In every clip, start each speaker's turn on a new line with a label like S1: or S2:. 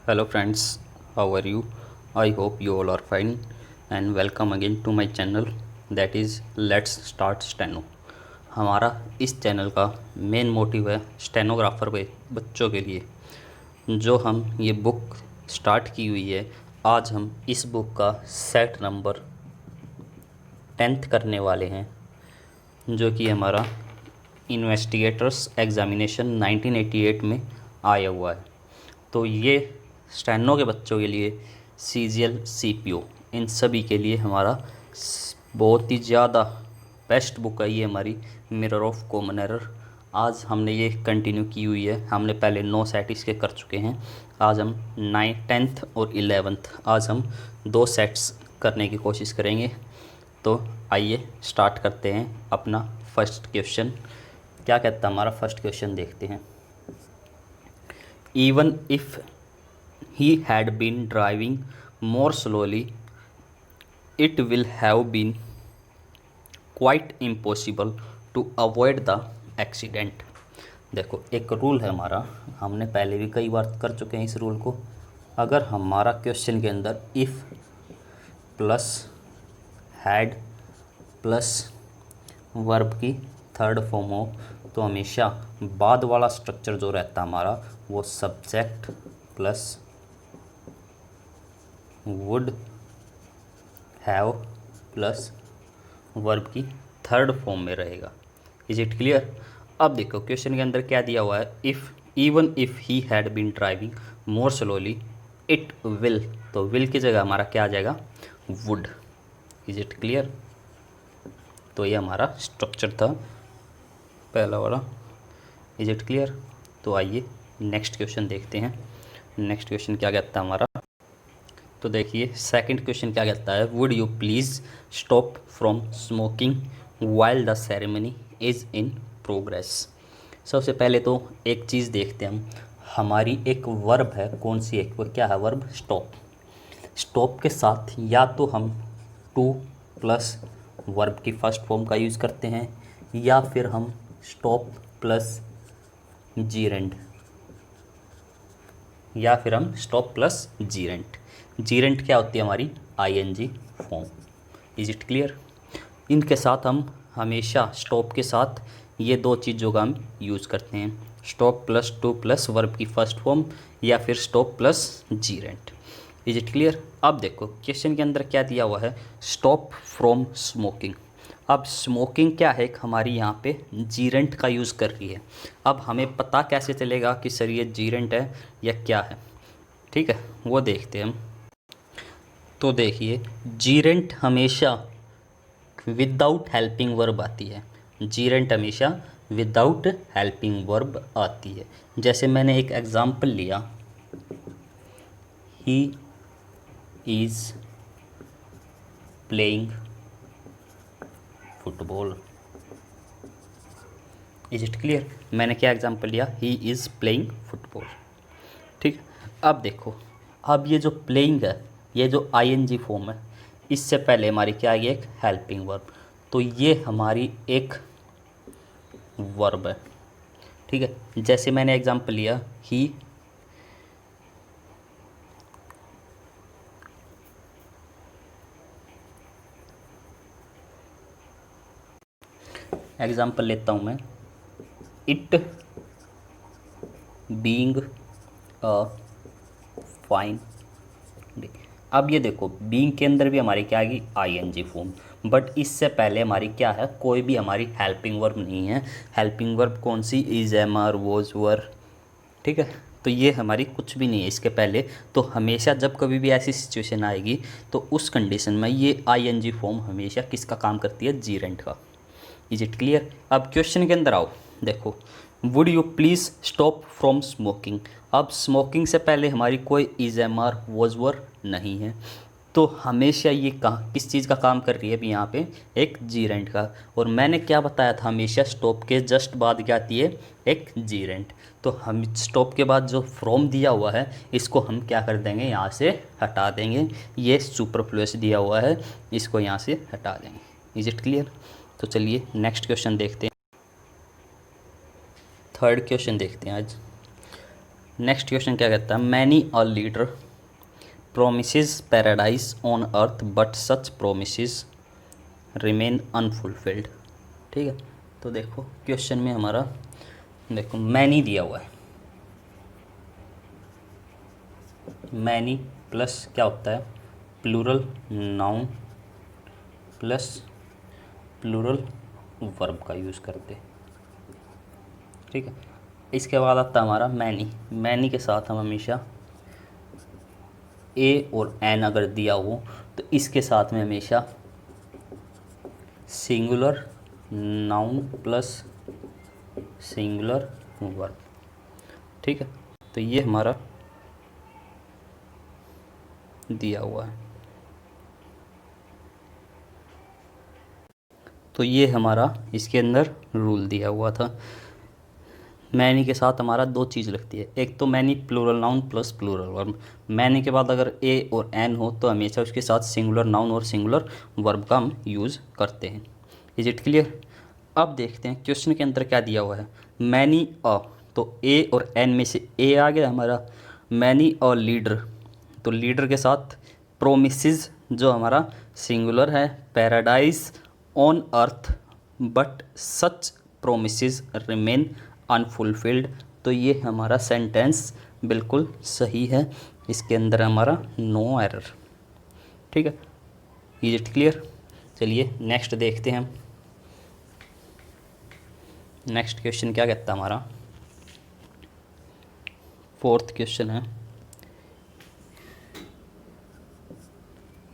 S1: Hello friends, how are you? I hope you all are fine and welcome again to my channel that is Let's Start Steno। हमारा इस channel का main motive है stenographer पे बच्चों के लिए जो हम ये बुक स्टार्ट की हुई है। आज हम इस बुक का सेट नंबर 10th करने वाले हैं जो कि हमारा इन्वेस्टिगेटर्स एग्ज़ामिनेशन 1988 में आया हुआ है। तो ये स्टेनो के बच्चों के लिए CGL CPO इन सभी के लिए हमारा बहुत ही ज़्यादा बेस्ट बुक है ये हमारी मिरर ऑफ कॉमन एरर। आज हमने ये कंटिन्यू की हुई है। हमने पहले 9 सेट इसके कर चुके हैं। आज हम 10th और 11th आज हम 2 सेट्स करने की कोशिश करेंगे। तो आइए स्टार्ट करते हैं अपना फर्स्ट क्वेश्चन। क्या कहता है हमारा फर्स्ट क्वेश्चन, देखते हैं। Even if he had been driving more slowly, it will have been quite impossible to avoid the accident। देखो एक रूल है हमारा, हमने पहले भी कई बार कर चुके हैं इस रूल को। अगर हमारा क्वेश्चन के अंदर if plus had plus verb की थर्ड फॉर्म हो तो हमेशा बाद वाला स्ट्रक्चर जो रहता है हमारा वो subject plus would have plus verb की थर्ड फॉर्म में रहेगा। Is it clear? अब देखो क्वेश्चन के अंदर क्या दिया हुआ है, if even if he had been driving more slowly it will, तो विल की जगह हमारा क्या आ जाएगा, वुड। Is it clear? तो ये हमारा स्ट्रक्चर था पहला वाला। Is it clear? तो आइए नेक्स्ट क्वेश्चन देखते हैं। नेक्स्ट क्वेश्चन क्या कहता है हमारा, तो देखिए सेकंड क्वेश्चन क्या कहता है, would you please stop from smoking while the ceremony is in progress. सबसे पहले तो एक चीज़ देखते हैं हम, हमारी एक वर्ब है, कौन सी एक, वो क्या है, वर्ब स्टॉप। स्टॉप के साथ या तो हम टू प्लस वर्ब की फर्स्ट फॉर्म का यूज़ करते हैं या फिर हम स्टॉप प्लस जीरेंट, या फिर हम स्टॉप प्लस जीरेंट। जीरेंट क्या होती है हमारी, ING form. Is it clear? इनके साथ हम हमेशा स्टॉप के साथ ये दो चीज़ों का हम यूज़ करते हैं, stop plus to plus verb की फर्स्ट फॉर्म या फिर stop plus gerund. Is it clear? अब देखो क्वेश्चन के अंदर क्या दिया हुआ है, स्टॉप फ्रॉम स्मोकिंग। अब स्मोकिंग क्या है, हमारी यहाँ पे जीरेंट का यूज़ कर रही है। अब हमें पता कैसे चलेगा कि सर ये जीरेंट है या क्या है, ठीक है, वो देखते हैं हम। तो देखिए जीरेंट हमेशा विदाउट हेल्पिंग वर्ब आती है। जीरेंट हमेशा विदाउट हेल्पिंग वर्ब आती है। जैसे मैंने एक एग्जांपल लिया, he is playing football. Is it clear? मैंने क्या एग्जांपल लिया, ही इज़ प्लेइंग फुटबॉल। ठीक है, अब देखो, अब ये जो प्लेइंग है, ये जो ING फॉर्म है, इससे पहले हमारी क्या आई, एक हेल्पिंग वर्ब। तो ये हमारी एक वर्ब है। ठीक है, जैसे मैंने एग्जांपल लिया, ही एग्जांपल लेता हूँ मैं, it being a fine day. अब ये देखो बीइंग के अंदर भी हमारी क्या आएगी, ING फॉर्म, बट इससे पहले हमारी क्या है, कोई भी हमारी हेल्पिंग वर्ब नहीं है। हेल्पिंग वर्ब कौन सी, इज, एम, आर, वॉज, वर। ठीक है, तो ये हमारी कुछ भी नहीं है इसके पहले। तो हमेशा जब कभी भी ऐसी सिचुएशन आएगी तो उस कंडीशन में ये ING फॉर्म हमेशा किसका काम करती है, जीरेंट का। Is it clear? अब क्वेश्चन के अंदर आओ, देखो, would you please stop from smoking. अब स्मोकिंग से पहले हमारी कोई इज, एम, आर, वॉज, वर नहीं है। तो हमेशा ये कहाँ किस चीज़ का काम कर रही है अभी यहाँ पे, एक जीरेंट का। और मैंने क्या बताया था, हमेशा स्टॉप के जस्ट बाद क्या आती है, एक जीरेंट। तो हम स्टॉप के बाद जो फ्रॉम दिया हुआ है इसको हम क्या कर देंगे, यहाँ से हटा देंगे। ये सुपरफ्लुअस दिया हुआ है, इसको यहाँ से हटा देंगे। Is it clear? तो चलिए नेक्स्ट क्वेश्चन देखते हैं। थर्ड क्वेश्चन देखते हैं आज। नेक्स्ट क्वेश्चन क्या कहता है, many a leader promises paradise on earth but such promises remain unfulfilled. ठीक है, तो देखो क्वेश्चन में हमारा देखो मैनी दिया हुआ है, मैनी प्लस क्या होता है, plural noun plus plural verb का यूज़ करते। ठीक है, इसके बाद आता है हमारा मैनी। मैनी के साथ हम हमेशा ए और एन अगर दिया हो तो इसके साथ में हमेशा singular noun plus singular verb. ठीक है, तो ये हमारा दिया हुआ है। तो ये हमारा इसके अंदर रूल दिया हुआ था। मैनी के साथ हमारा दो चीज़ लगती है, एक तो many plural noun plus plural verb. Many के बाद अगर ए और एन हो तो हमेशा उसके साथ सिंगुलर नाउन और सिंगुलर वर्ब का हम यूज़ करते हैं। Is it clear? अब देखते हैं क्वेश्चन के अंदर क्या दिया हुआ है, मैनी अ, तो ए और एन में से ए आ गया हमारा, मैनी अ लीडर, तो लीडर के साथ प्रोमिसेस जो हमारा सिंगुलर है, paradise on earth but such promises remain unfulfilled. तो ये हमारा सेंटेंस बिल्कुल सही है, इसके अंदर हमारा नो एरर। ठीक है, इज इट क्लियर? चलिए नेक्स्ट देखते हैं हम। नेक्स्ट क्वेश्चन क्या कहता है हमारा, फोर्थ क्वेश्चन है,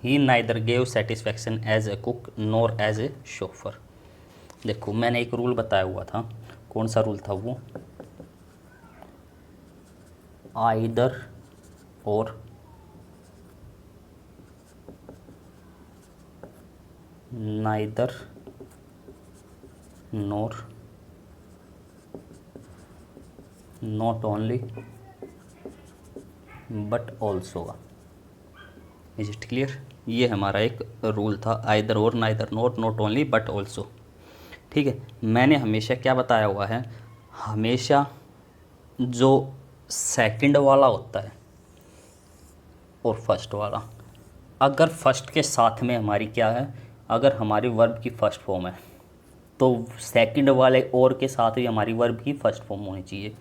S1: he neither gave satisfaction as a cook nor as a chauffeur. देखो मैंने एक रूल बताया हुआ था, कौन सा रूल था वो, आइदर और neither nor not only but also. Is it clear? ये हमारा एक रूल था, आइदर और, neither not, not only but also. ठीक है, मैंने हमेशा क्या बताया हुआ है, हमेशा जो सेकंड वाला होता है और फर्स्ट वाला, अगर फर्स्ट के साथ में हमारी क्या है, अगर हमारी वर्ब की फर्स्ट फॉर्म है तो सेकंड वाले और के साथ ही हमारी वर्ब की फर्स्ट फॉर्म होनी चाहिए।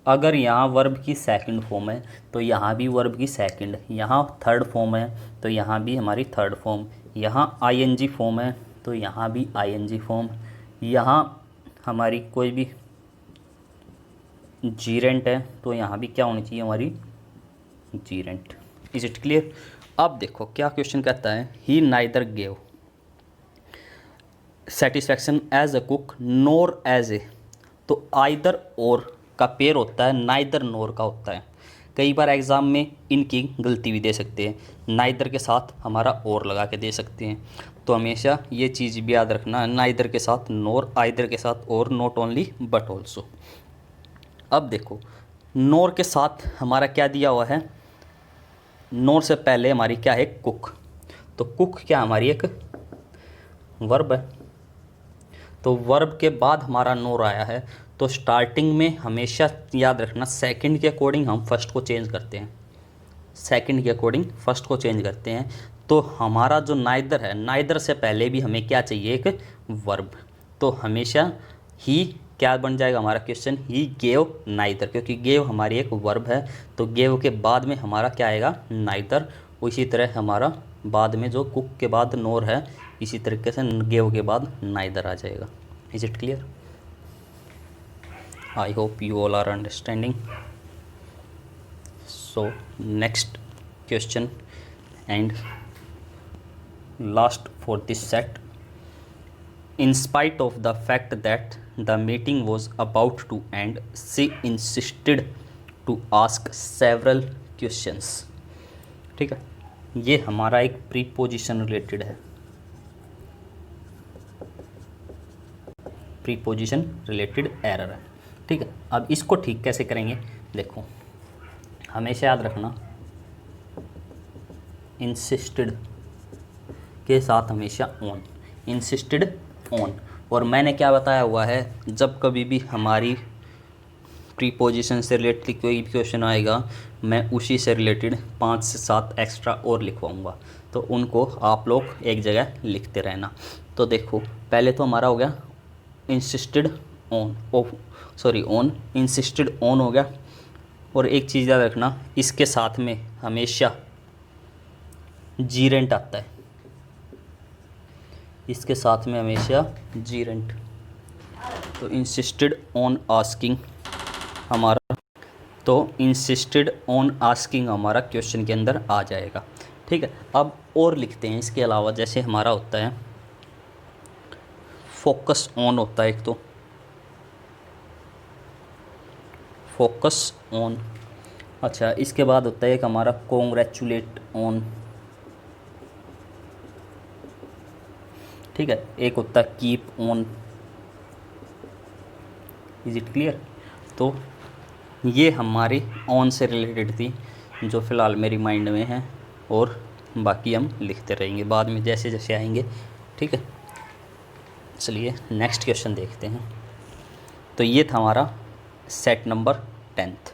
S1: अगर यहाँ वर्ब की सेकंड फॉर्म है तो यहाँ भी वर्ब की सेकंड, यहाँ थर्ड फॉर्म है तो यहाँ भी हमारी थर्ड फॉर्म, यहाँ आईएनजी फॉर्म है तो यहाँ भी आईएनजी फॉर्म, यहाँ हमारी कोई भी जीरेंट है तो यहाँ भी क्या होनी चाहिए हमारी जीरेंट। Is it clear? अब देखो क्या क्वेश्चन कहता है, he neither gave satisfaction as a cook nor as a, तो आइदर और का पेयर होता है, नाइदर नोर का होता है। कई बार एग्ज़ाम में इनकी गलती भी दे सकते हैं, नाइदर के साथ हमारा और लगा के दे सकते हैं, तो हमेशा ये चीज़ भी याद रखना, नाइदर के साथ नोर, आइदर के साथ और, नॉट ओनली बट ऑल्सो। अब देखो नोर के साथ हमारा क्या दिया हुआ है, नोर से पहले हमारी क्या है, कुक, तो कुक क्या हमारी एक वर्ब है, तो वर्ब के बाद हमारा नोर आया है, तो स्टार्टिंग में हमेशा याद रखना सेकंड के अकॉर्डिंग हम फर्स्ट को चेंज करते हैं, सेकंड के अकॉर्डिंग फर्स्ट को चेंज करते हैं। तो हमारा जो नाइदर है, नाइदर से पहले भी हमें क्या चाहिए, एक वर्ब, तो हमेशा ही क्या बन जाएगा हमारा क्वेश्चन, ही गेव नाइदर, क्योंकि गेव हमारी एक वर्ब है, तो गेव के बाद में हमारा क्या आएगा, नाइदर। इसी तरह हमारा बाद में जो कुक के बाद नोर है, इसी तरीके से गेव के बाद नाइदर आ जाएगा। Is it clear? I hope you all are understanding. So next question and last for this set, in spite of the fact that the meeting was about to end, she insisted to ask several questions। ठीक है, ये हमारा एक preposition related है, preposition related error है। ठीक है, अब इसको ठीक कैसे करेंगे, देखो हमेशा याद रखना इंसिस्टेड के साथ हमेशा ऑन, इंसिस्टेड ऑन। और मैंने क्या बताया हुआ है, जब कभी भी हमारी प्रीपोजिशन से रिलेटेड कोई भी क्वेश्चन आएगा, मैं उसी से रिलेटेड 5 से 7 एक्स्ट्रा और लिखवाऊंगा, तो उनको आप लोग एक जगह लिखते रहना। तो देखो पहले तो हमारा हो गया insisted on, on insisted on हो गया। और एक चीज़ याद रखना, इसके साथ में हमेशा जीरेंट आता है, इसके साथ में हमेशा जीरेंट। तो इंसिस्टेड ऑन आस्किंग हमारा, तो इंसिस्टेड ऑन आस्किंग हमारा क्वेश्चन के अंदर आ जाएगा। ठीक है, अब और लिखते हैं इसके अलावा, जैसे हमारा होता है फोकस ऑन होता है एक, तो फोकस ऑन। अच्छा, इसके बाद होता है एक हमारा कॉन्ग्रेचुलेट ऑन। ठीक है, एक होता है keep on. Is it clear? तो ये हमारी ऑन से रिलेटेड थी, जो फ़िलहाल मेरी माइंड में है, और बाकी हम लिखते रहेंगे बाद में जैसे जैसे आएंगे। ठीक है, चलिए नेक्स्ट क्वेश्चन देखते हैं। तो ये था हमारा सेट नंबर 10th,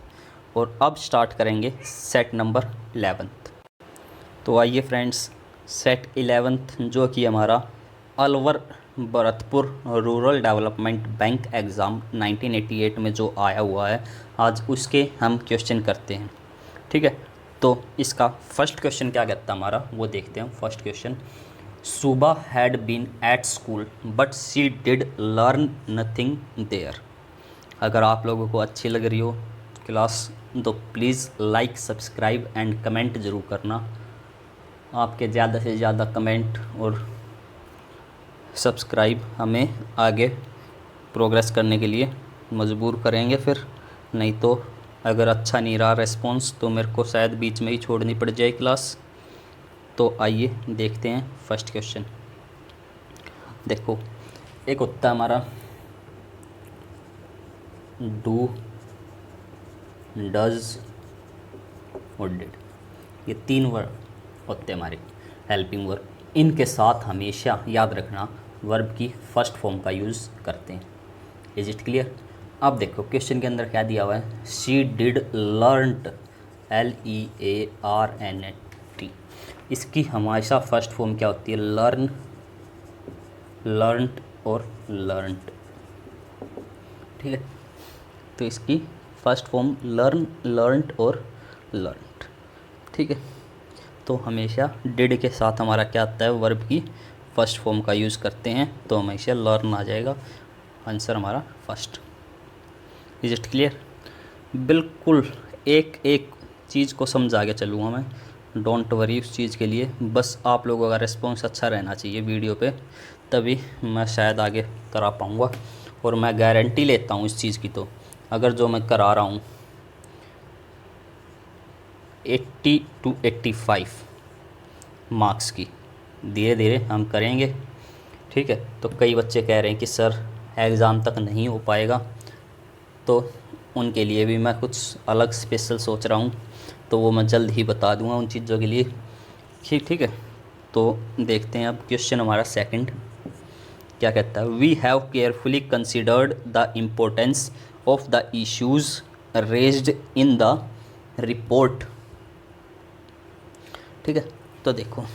S1: और अब स्टार्ट करेंगे सेट नंबर 11th। तो आइए फ्रेंड्स, सेट 11th जो कि हमारा Alwar Bharatpur rural development bank exam 1988 में जो आया हुआ है, आज उसके हम क्वेश्चन करते हैं। ठीक है, तो इसका फर्स्ट क्वेश्चन क्या कहता है हमारा, वो देखते हैं। First question, Suba had been at school but she did learn nothing there. अगर आप लोगों को अच्छी लग रही हो क्लास, तो please like, subscribe and comment ज़रूर करना। आपके ज़्यादा से ज़्यादा कमेंट और सब्सक्राइब हमें आगे प्रोग्रेस करने के लिए मजबूर करेंगे फिर, नहीं तो अगर अच्छा नहीं रहा रेस्पॉन्स तो मेरे को शायद बीच में ही छोड़नी पड़ जाए क्लास। तो आइए देखते हैं फर्स्ट क्वेश्चन। देखो, एक होता है हमारा डू, डज और डिड, ये 3 वर्ब होते हैं हमारे हेल्पिंग वर्ब। इनके साथ हमेशा याद रखना वर्ब की फर्स्ट फॉर्म का यूज़ करते हैं। Is it clear? अब देखो क्वेश्चन के अंदर क्या दिया हुआ है, शी डिड लर्नट, LEARNT। इसकी हमेशा फर्स्ट फॉर्म क्या होती है, लर्न, लर्नट और लर्नट। ठीक है, तो इसकी फर्स्ट फॉर्म लर्न, लर्नट और लर्नट। ठीक है, तो हमेशा डिड के साथ हमारा क्या आता है, वर्ब की फर्स्ट फॉर्म का यूज़ करते हैं, तो हमेशा लर्न आ जाएगा। आंसर हमारा फर्स्ट। Is it clear? बिल्कुल एक एक चीज़ को समझा के चलूँगा मैं, डोंट वरी उस चीज़ के लिए। बस आप लोगों का रिस्पॉन्स अच्छा रहना चाहिए वीडियो पे, तभी मैं शायद आगे करा पाऊँगा। और मैं गारंटी लेता हूँ इस चीज़ की, तो अगर जो मैं करा रहा हूँ 80 to 85 मार्क्स की धीरे धीरे हम करेंगे। ठीक है, तो कई बच्चे कह रहे हैं कि सर एग्ज़ाम तक नहीं हो पाएगा, तो उनके लिए भी मैं कुछ अलग स्पेशल सोच रहा हूँ, तो वो मैं जल्द ही बता दूँगा उन चीज़ों के लिए। ठीक है, तो देखते हैं अब क्वेश्चन हमारा सेकंड क्या कहता है। We have carefully considered the importance of the issues raised in the report. ठीक है, तो देखो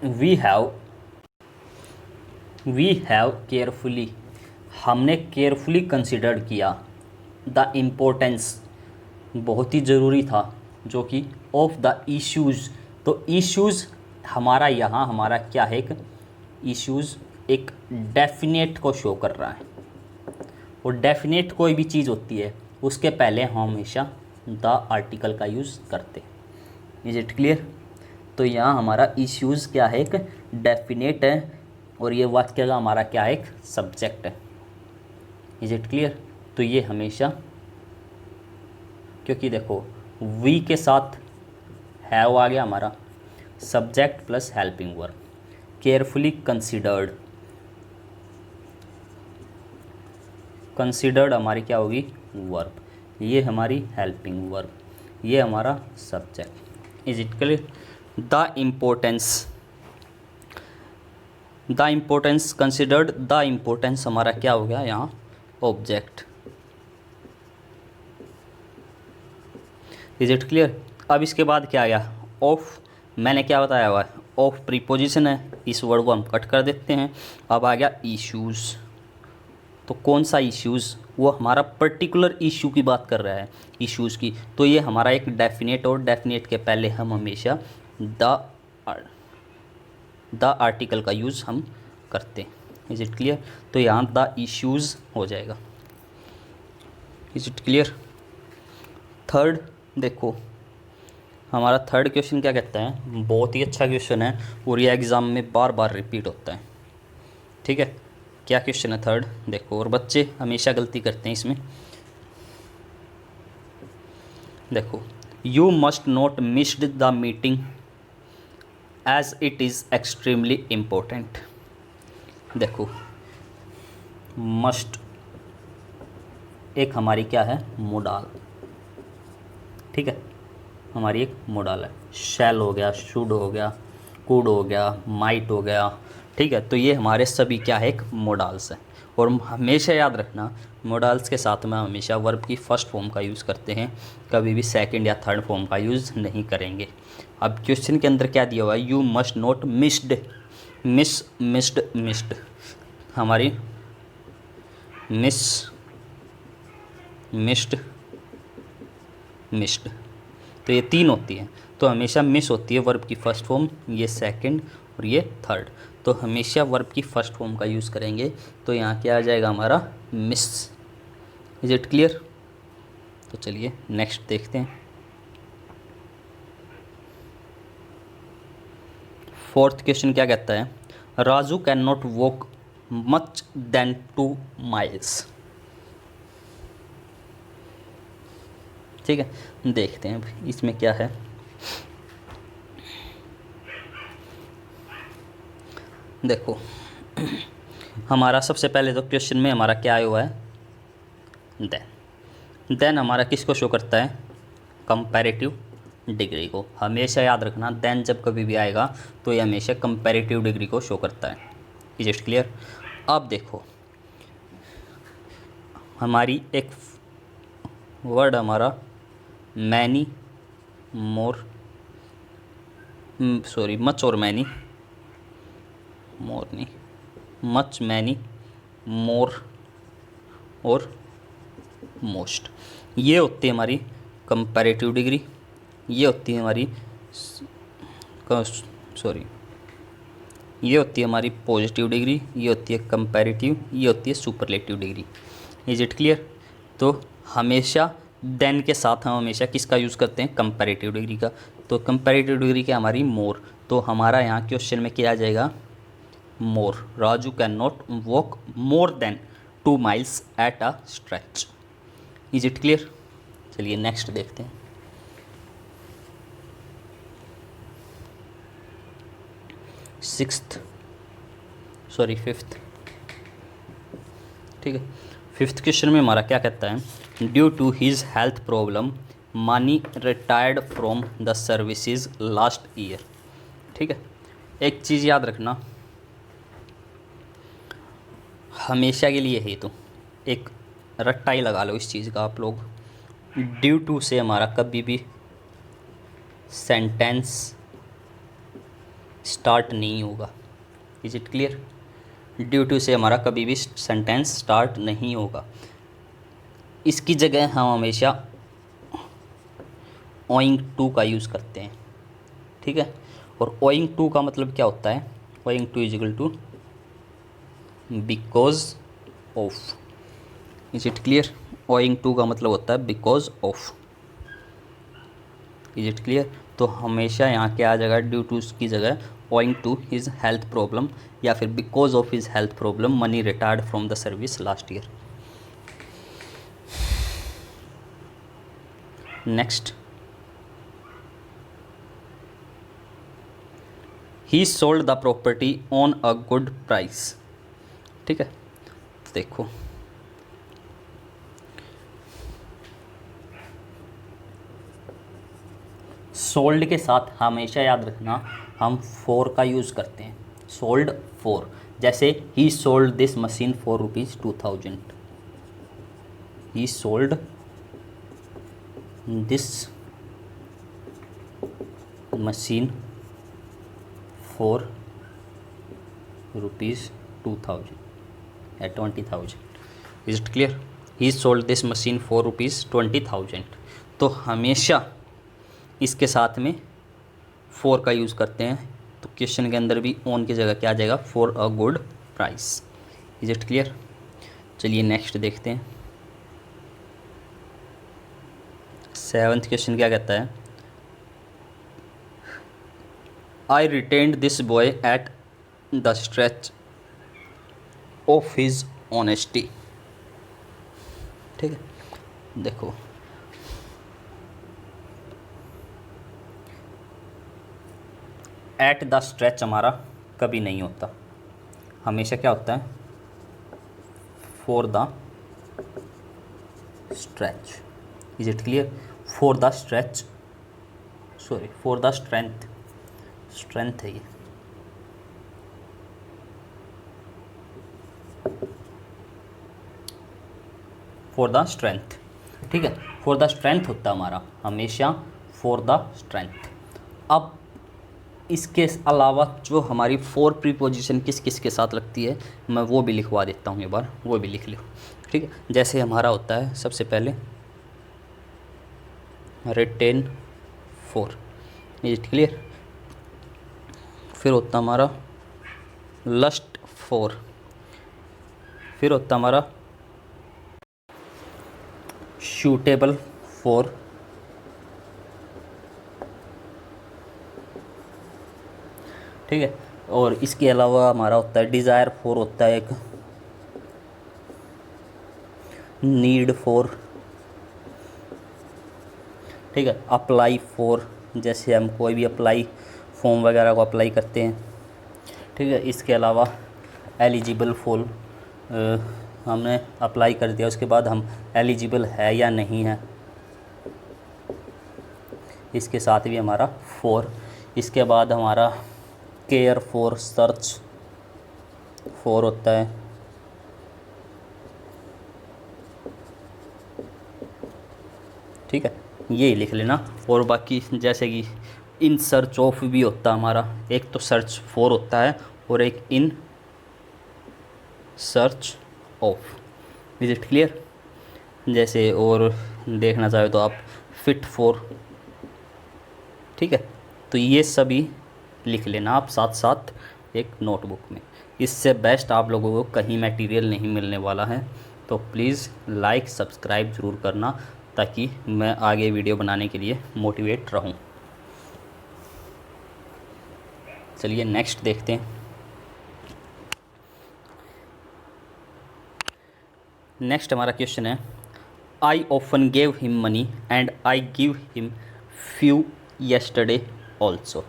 S1: वी हैव केयरफुली, हमने केयरफुली कंसिडर्ड किया, द इम्पोर्टेंस बहुत ही ज़रूरी था, जो कि ऑफ द इश्यूज़। तो इश्यूज़ हमारा यहाँ हमारा क्या है, एक इश्यूज़ एक डेफिनेट को शो कर रहा है, और डेफिनेट कोई भी चीज़ होती है उसके पहले हम हमेशा द आर्टिकल का यूज़ करते हैं। Is it clear? तो यहाँ हमारा इश्यूज़ क्या है, एक डेफिनेट है, और ये वाक्य का हमारा क्या है, एक सब्जेक्ट है। Is it clear? तो ये हमेशा, क्योंकि देखो वी के साथ हैव आ गया हमारा, subject plus helping verb, carefully considered, considered हमारी क्या होगी, वर्ब, ये हमारी हेल्पिंग वर्ब, ये हमारा subject. Is it clear? The importance, the importance considered, the importance हमारा क्या हो गया यहाँ, ऑब्जेक्ट। Is it clear. अब इसके बाद क्या आया, ऑफ, मैंने क्या बताया हुआ है, ऑफ प्रीपोजिशन है, इस वर्ड को हम कट कर देते हैं। अब आ गया इश्यूज़, तो कौन सा इश्यूज़, वो हमारा पर्टिकुलर इशू की बात कर रहा है, इश्यूज़ की, तो ये हमारा एक डेफिनेट, और डेफिनेट के पहले हम हमेशा द आर्टिकल का यूज़ हम करते हैं। Is it clear. तो यहाँ द इश्यूज़ हो जाएगा। Is it clear. थर्ड देखो, हमारा थर्ड क्वेश्चन क्या कहता है, बहुत ही अच्छा क्वेश्चन है और ये एग्ज़ाम में बार बार रिपीट होता है। ठीक है, क्या क्वेश्चन है थर्ड, देखो, और बच्चे हमेशा गलती करते हैं इसमें। देखो, you must not missed the meeting as it is extremely important. देखो, मस्ट एक हमारी क्या है, मोडाल। ठीक है, हमारी एक मोडाल है। शैल हो गया, शुड हो गया, कुड हो गया, माइट हो गया। ठीक है, तो ये हमारे सभी क्या है, एक मोडाल्स है। और हमेशा याद रखना, मोडाल्स के साथ में हमेशा वर्ब की फर्स्ट फॉर्म का यूज़ करते हैं, कभी भी सेकंड या थर्ड फॉर्म का यूज़ नहीं करेंगे। अब क्वेश्चन के अंदर क्या दिया हुआ है, you must not missed, missed हमारी मिस्ड, तो ये तीन होती है, तो हमेशा मिस होती है वर्ब की फर्स्ट फॉर्म, ये सेकंड और ये थर्ड, तो हमेशा वर्ब की फर्स्ट फॉर्म का यूज़ करेंगे। तो यहाँ क्या आ जाएगा हमारा, मिस। Is it clear. तो चलिए नेक्स्ट देखते हैं। फोर्थ क्वेश्चन क्या कहता है, Raju can not walk much then 2 miles। ठीक है, देखते हैं इसमें क्या है। देखो, हमारा सबसे पहले तो क्वेश्चन में हमारा क्या आया हुआ है, देन हमारा किसको शो करता है, कंपैरेटिव डिग्री को। हमेशा याद रखना, देन जब कभी भी आएगा तो ये हमेशा कंपैरेटिव डिग्री को शो करता है। Is it clear. अब देखो, हमारी एक वर्ड हमारा मैनी मोर, सॉरी मच और मैनी, मोर नहीं, मच, मैनी, मोर और मोस्ट, ये होती है हमारी कंपैरेटिव डिग्री, ये होती है हमारी ये होती है हमारी पॉजिटिव डिग्री, ये होती है कंपैरेटिव, ये होती है superlative degree. Is it clear. तो हमेशा देन के साथ हम हमेशा किसका यूज़ करते हैं, कंपैरेटिव डिग्री का। तो कंपैरेटिव डिग्री क्या हमारी, मोर, तो हमारा यहाँ क्वेश्चन में क्या आ जाएगा, more. Raju can not walk more than 2 miles at a stretch. Is it clear. चलिए नेक्स्ट देखते हैं। फिफ्थ। ठीक है, फिफ्थ क्वेश्चन में हमारा क्या कहता है, due to his health problem Mani retired from the services last year. ठीक है, एक चीज़ याद रखना, हमेशा के लिए है, तो एक रट्टा ही लगा लो इस चीज़ का आप लोग। ड्यू टू से हमारा कभी भी सेंटेंस स्टार्ट नहीं होगा। Is it clear. Due to से हमारा कभी भी सेंटेंस स्टार्ट नहीं होगा। इसकी जगह हम हमेशा ओइंग टू का यूज़ करते हैं। ठीक है, और ओइंग टू का मतलब क्या होता है, owing to is equal to because of. Is it clear. Owing to का मतलब होता है because of. Is it clear. तो हमेशा यहाँ क्या आ जाएगा, ड्यू टू की जगह owing to his health problem, या फिर because of his health problem Mani retired from the service last year. Next, he sold the property on a good price. ठीक है, देखो सोल्ड के साथ हमेशा याद रखना हम फॉर का यूज़ करते हैं। सोल्ड फॉर, जैसे ही sold this machine for ₹2000, he sold this machine for ₹2000 या 20,000। Is it clear? He sold this machine for ₹20,000। तो हमेशा इसके साथ में फॉर का यूज़ करते हैं, तो क्वेश्चन के अंदर भी ऑन की जगह क्या आ जाएगा? For a good price. Is it clear? चलिए नेक्स्ट देखते हैं। 7th क्वेश्चन क्या कहता है? I retained this boy at the stretch of his honesty. ठीक है, देखो एट द स्ट्रेच हमारा कभी नहीं होता, हमेशा क्या होता है? For the stretch. Is it clear? For the stretch, sorry for the strength, strength है ये। फॉर द स्ट्रेंथ, ठीक है, फॉर द स्ट्रेंथ होता है हमारा हमेशा, फॉर द स्ट्रेंथ। अब इसके अलावा जो हमारी फोर प्रीपोजिशन किस किस के साथ लगती है, मैं वो भी लिखवा देता हूँ एक बार, वो भी लिख लो। ठीक है, जैसे हमारा होता है सबसे पहले written for. Is it clear? फिर होता हमारा लस्ट फोर, फिर होता हमारा शूटेबल फोर, ठीक है, और इसके अलावा हमारा होता है डिज़ायर फोर, होता है एक नीड फोर, ठीक है, अप्लाई फोर, जैसे हम कोई भी अप्लाई फॉर्म वगैरह को अप्लाई करते हैं। ठीक है, इसके अलावा एलिजिबल फोर, हमने अप्लाई कर दिया, उसके बाद हम एलिजिबल है या नहीं है, इसके साथ भी हमारा फोर। इसके बाद हमारा केयर फॉर सर्च फोर होता है, ठीक है, ये लिख लेना। और बाकी जैसे कि इन सर्च ऑफ भी होता है हमारा, एक तो सर्च फॉर होता है और एक in search of. Is it clear? जैसे और देखना चाहे तो आप फिट फॉर, ठीक है, तो ये सभी लिख लेना आप साथ साथ एक नोटबुक में। इससे बेस्ट आप लोगों को कहीं मटेरियल नहीं मिलने वाला है, तो प्लीज़ लाइक सब्सक्राइब ज़रूर करना, ताकि मैं आगे वीडियो बनाने के लिए मोटिवेट रहूं। चलिए नेक्स्ट देखते हैं। नेक्स्ट हमारा क्वेश्चन है, I often gave him money and I give him few yesterday also.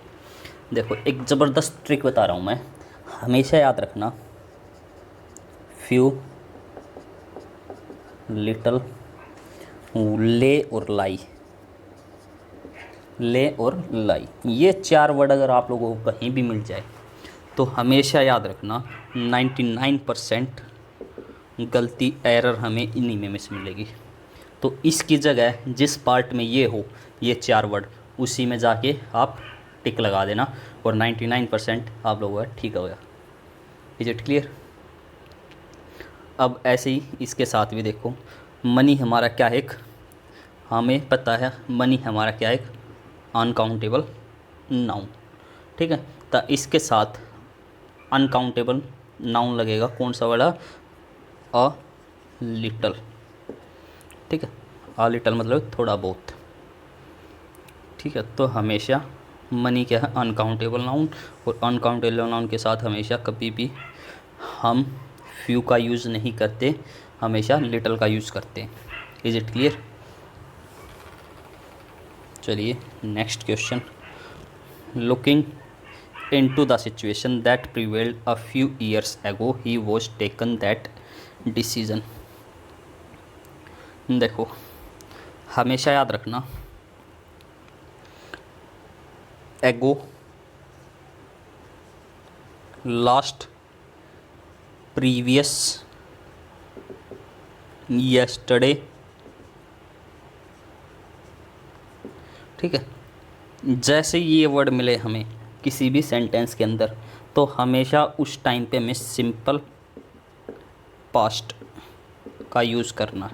S1: देखो एक ज़बरदस्त ट्रिक बता रहा हूँ मैं, हमेशा याद रखना, फ्यू, लिटल, ले और लाई, ले और लाई, ये चार वर्ड अगर आप लोगों को कहीं भी मिल जाए तो हमेशा याद रखना 99% गलती, एरर हमें इन्हीं में मिस मिलेगी। तो इसकी जगह जिस पार्ट में ये हो, ये चार वर्ड, उसी में जाके आप टिक लगा देना और 99% आप लोगों का ठीक हो गया। Is it clear? अब ऐसे ही इसके साथ भी देखो, मनी हमारा क्या है? एक, हमें पता है मनी हमारा क्या है? एक अनकाउंटेबल नाउन, ठीक है, तो इसके साथ अनकाउंटेबल नाउन लगेगा, कौन सा वाला? अ लिटल, ठीक है, अ लिटल मतलब थोड़ा बहुत, ठीक है। तो हमेशा मनी क्या है? अनकाउंटेबल नाउन, और अनकाउंटेबल नाउन के साथ हमेशा कभी भी हम फ्यू का यूज़ नहीं करते, हमेशा लिटल का यूज़ करते हैं। Is it clear? चलिए next question, looking into the situation that prevailed a few years ago he was taken that decision। देखो हमेशा याद रखना, एगो लास्ट, प्रीवियस, यस्टरडे। ठीक है, जैसे ये वर्ड मिले हमें किसी भी सेंटेंस के अंदर तो हमेशा उस टाइम पे हमें सिंपल पास्ट का यूज़ करना।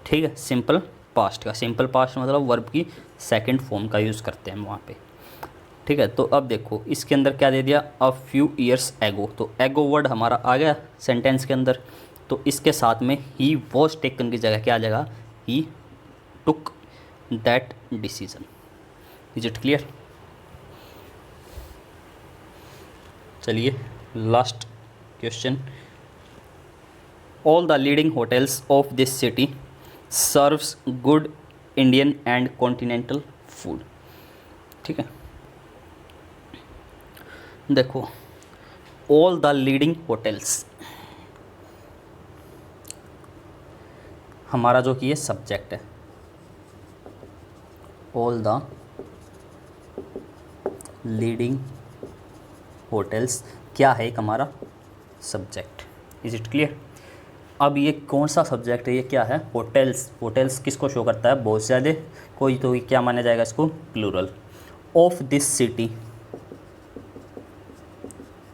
S1: ठीक है, सिंपल पास्ट का, सिंपल पास्ट मतलब वर्ब की सेकंड फॉर्म का यूज़ करते हैं हम वहाँ पे। ठीक है, तो अब देखो इसके अंदर क्या दे दिया, अ फ्यू ईयर्स एगो, तो एगो वर्ड हमारा आ गया सेंटेंस के अंदर। तो इसके साथ में ही वॉज टेकन की जगह क्या आ जाएगा, he took that decision. Is it clear? चलिए last question. All the leading hotels of this city serves good Indian and continental food. ठीक है, देखो ऑल द लीडिंग होटल्स हमारा जो कि ये सब्जेक्ट है, ऑल द लीडिंग होटल्स क्या है, एक हमारा सब्जेक्ट। Is it clear? अब ये कौन सा सब्जेक्ट है, ये क्या है, होटल्स। होटल्स किसको शो करता है, बहुत ज़्यादा, कोई तो क्या माना जाएगा इसको, plural. Of this city,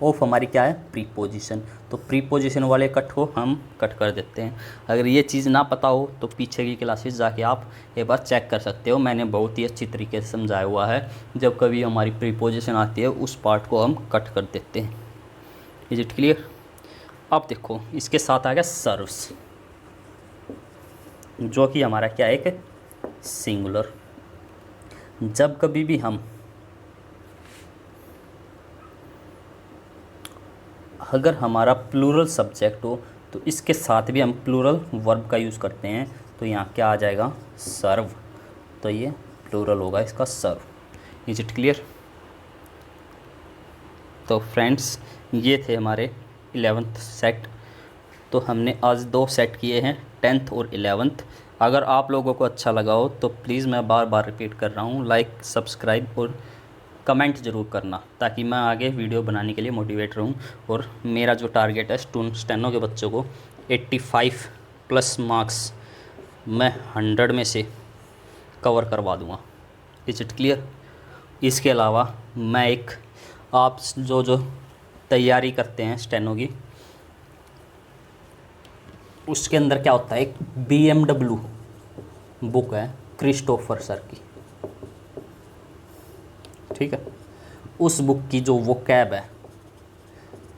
S1: of हमारी क्या है, प्रीपोजिशन, तो प्रीपोजिशन वाले कट हो हम कट कर देते हैं। अगर ये चीज़ ना पता हो तो पीछे की क्लासेस जाके आप एक बार चेक कर सकते हो, मैंने बहुत ही अच्छी तरीके से समझाया हुआ है। जब कभी हमारी प्रीपोजिशन आती है उस पार्ट को हम कट कर देते हैं। Is it clear? अब देखो इसके साथ आ गया सर्व्स, जो कि हमारा क्या है, एक सिंगुलर। जब कभी भी हम अगर हमारा प्लूरल सब्जेक्ट हो तो इसके साथ भी हम प्लूरल वर्ब का यूज़ करते हैं, तो यहाँ क्या आ जाएगा, सर्व, तो ये प्लूरल होगा इसका, सर्व। Is it clear? तो फ्रेंड्स ये थे हमारे 11th सेट। तो हमने आज 2 सेट किए हैं, 10th और 11th। अगर आप लोगों को अच्छा लगा हो तो प्लीज़ मैं बार बार रिपीट कर रहा हूँ, लाइक, सब्सक्राइब और कमेंट ज़रूर करना, ताकि मैं आगे वीडियो बनाने के लिए मोटिवेट रहूँ। और मेरा जो टारगेट है स्टेनो के बच्चों को 85 प्लस मार्क्स मैं 100 में से कवर करवा दूँगा। Is it clear? इसके अलावा मैं एक, आप जो तैयारी करते हैं स्टेनो की, उसके अंदर क्या होता है, एक BMW बुक है क्रिस्टोफर सर की। ठीक है, उस बुक की जो वोकैब है,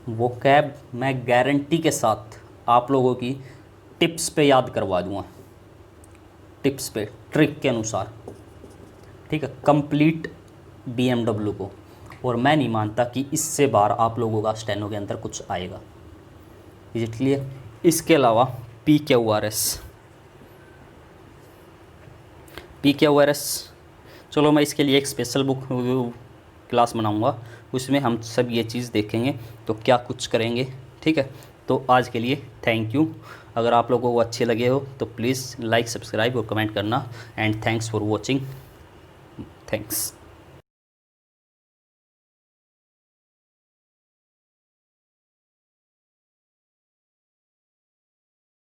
S1: वोकैब मैं गारंटी के साथ आप लोगों की टिप्स पे याद करवा दूंगा, टिप्स पे, ट्रिक के अनुसार। ठीक है, कंप्लीट BMW को। और मैं नहीं मानता कि इससे बार आप लोगों का स्टेनो के अंदर कुछ आएगा। Is it clear? इसके अलावा PQRS, चलो मैं इसके लिए एक स्पेशल बुक क्लास बनाऊंगा, उसमें हम सब ये चीज़ देखेंगे तो क्या कुछ करेंगे। ठीक है, तो आज के लिए थैंक यू। अगर आप लोगों को अच्छे लगे हो तो प्लीज़ लाइक, सब्सक्राइब और कमेंट करना। And thanks for watching. Thanks.